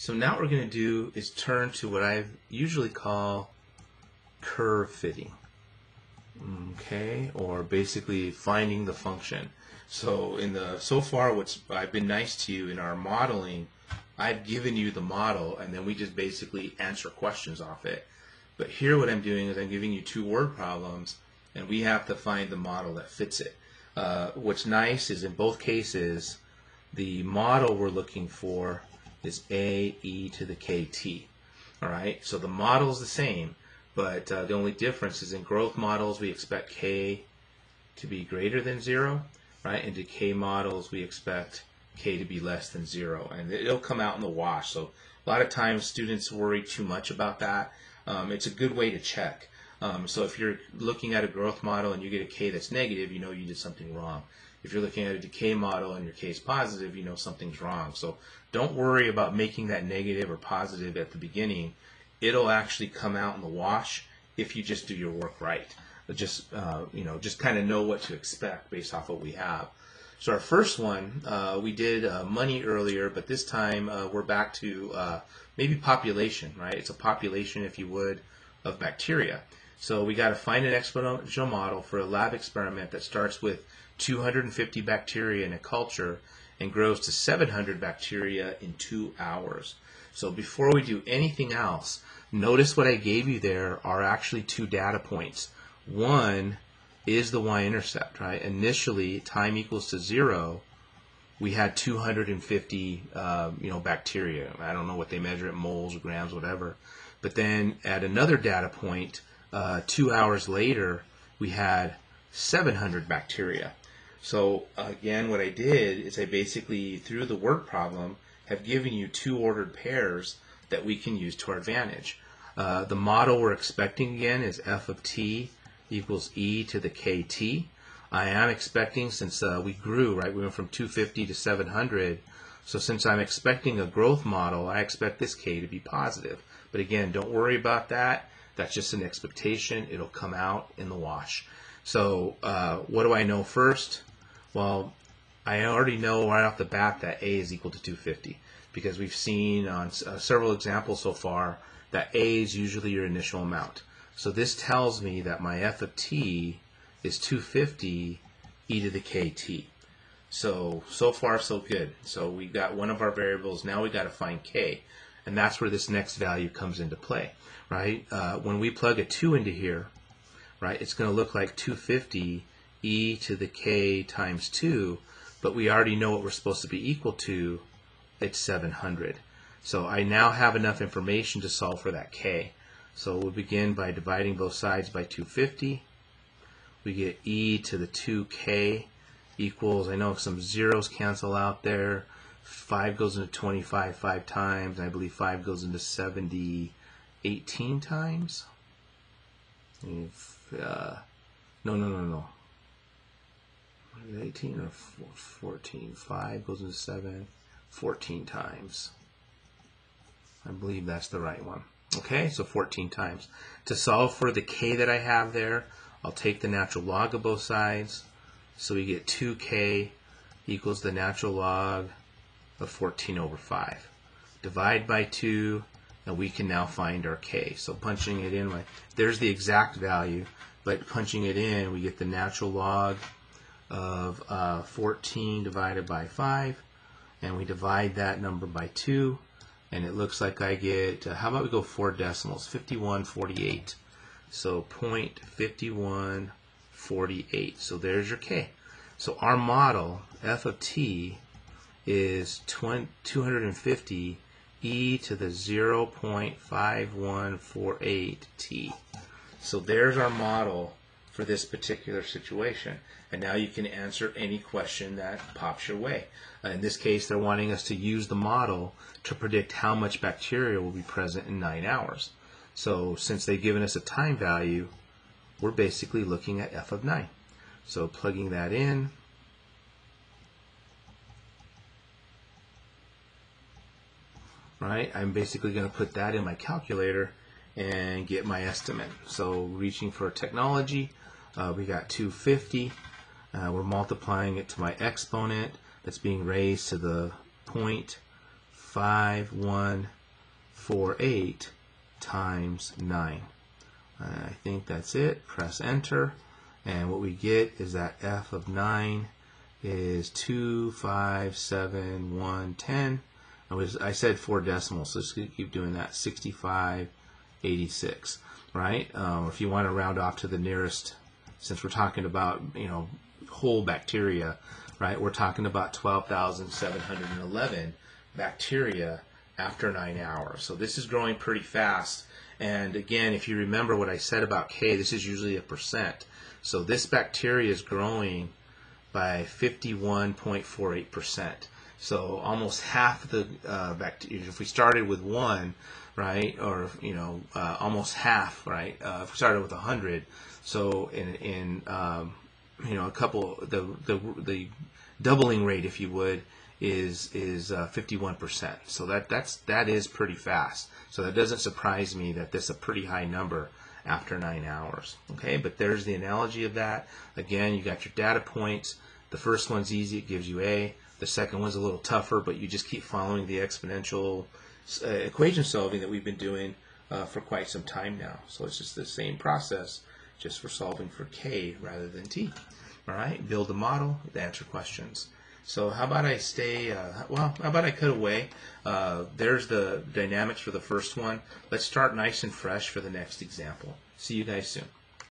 So now what we're going to do is turn to what I usually call curve fitting, okay, or basically finding the function. So so far I've been nice to you in our modeling. I've given you the model and then we just basically answer questions off it. But here what I'm doing is I'm giving you two word problems and we have to find the model that fits it. What's nice is in both cases the model we're looking for is a e to the kt. Alright, so the model is the same, but the only difference is in growth models we expect k to be greater than 0, right? In decay models we expect k to be less than 0, and it'll come out in the wash. So a lot of times students worry too much about that. It's a good way to check. So if you're looking at a growth model and you get a k that's negative, you know you did something wrong. If you're looking at a decay model and your k is positive, you know something's wrong. So don't worry about making that negative or positive at the beginning. It'll actually come out in the wash if you just do your work right. But just just kind of know what to expect based off what we have. So our first one, we did money earlier, but this time we're back to maybe population, right? It's a population, if you would, of bacteria. So we got to find an exponential model for a lab experiment that starts with 250 bacteria in a culture and grows to 700 bacteria in 2 hours. So before we do anything else, notice what I gave you there are actually two data points. One is the y-intercept, right? Initially, time equals to 0, we had 250 bacteria. I don't know what they measure it, moles or grams, whatever. But then at another data point, 2 hours later, we had 700 bacteria. So again, what I did is I basically, through the word problem, have given you two ordered pairs that we can use to our advantage. The model we're expecting again is f of t equals e to the kt. I am expecting, since we grew, right, we went from 250 to 700, so since I'm expecting a growth model, I expect this k to be positive. But again, don't worry about that. That's just an expectation. It'll come out in the wash. So what do I know first? Well, I already know right off the bat that a is equal to 250 because we've seen on several examples so far that a is usually your initial amount. So this tells me that my f of t is 250 e to the kt. So far so good. So we got one of our variables. Now we got to find k, and that's where this next value comes into play, right? When we plug a 2 into here, right, it's going to look like 250 e to the k times 2, but we already know what we're supposed to be equal to. It's 700. So I now have enough information to solve for that k. So we'll begin by dividing both sides by 250. We get e to the 2k equals, I know some zeros cancel out there. 5 goes into 25 5 times. I believe 5 goes into 70 18 times. No. 18 or 14. 5 goes into 7 14 times. I believe that's the right one. Okay, so 14 times. To solve for the k that I have there, I'll take the natural log of both sides. So we get 2k equals the natural log of 14 over 5. Divide by 2, and we can now find our k. So punching it in, there's the exact value, but punching it in, we get the natural log of 14 divided by 5, and we divide that number by 2, and it looks like I get, how about we go 4 decimals, 5148. So 0.5148. So there's your k. So our model, f of t, is 250 e to the 0.5148 t. So there's our model for this particular situation. And now you can answer any question that pops your way. In this case, they're wanting us to use the model to predict how much bacteria will be present in 9 hours. So since they've given us a time value, we're basically looking at f of 9. So plugging that in, right, I'm basically going to put that in my calculator and get my estimate. So reaching for technology, we got 250. We're multiplying it to my exponent that's being raised to the 5148 times 9. I think that's it. Press enter, and what we get is that f of 9 is 25710. I said 4 decimals, so let's keep doing that. 6586, right? If you want to round off to the nearest, since we're talking about whole bacteria, right? We're talking about 12,711 bacteria after 9 hours. So this is growing pretty fast. And again, if you remember what I said about K, this is usually a percent. So this bacteria is growing by 51.48%. So almost half the bacteria. If we started with 1, right, or almost half, right? If we started with 100, so in a couple, the doubling rate, if you would, is 51%. So that is pretty fast. So that doesn't surprise me that this is a pretty high number after 9 hours. Okay, but there's the analogy of that. Again, you got your data points. The first one's easy, it gives you A. The second one's a little tougher, but you just keep following the exponential equation solving that we've been doing for quite some time now. So it's just the same process, just for solving for K rather than T. All right, build a model, answer questions. So how about I how about I cut away? There's the dynamics for the first one. Let's start nice and fresh for the next example. See you guys soon.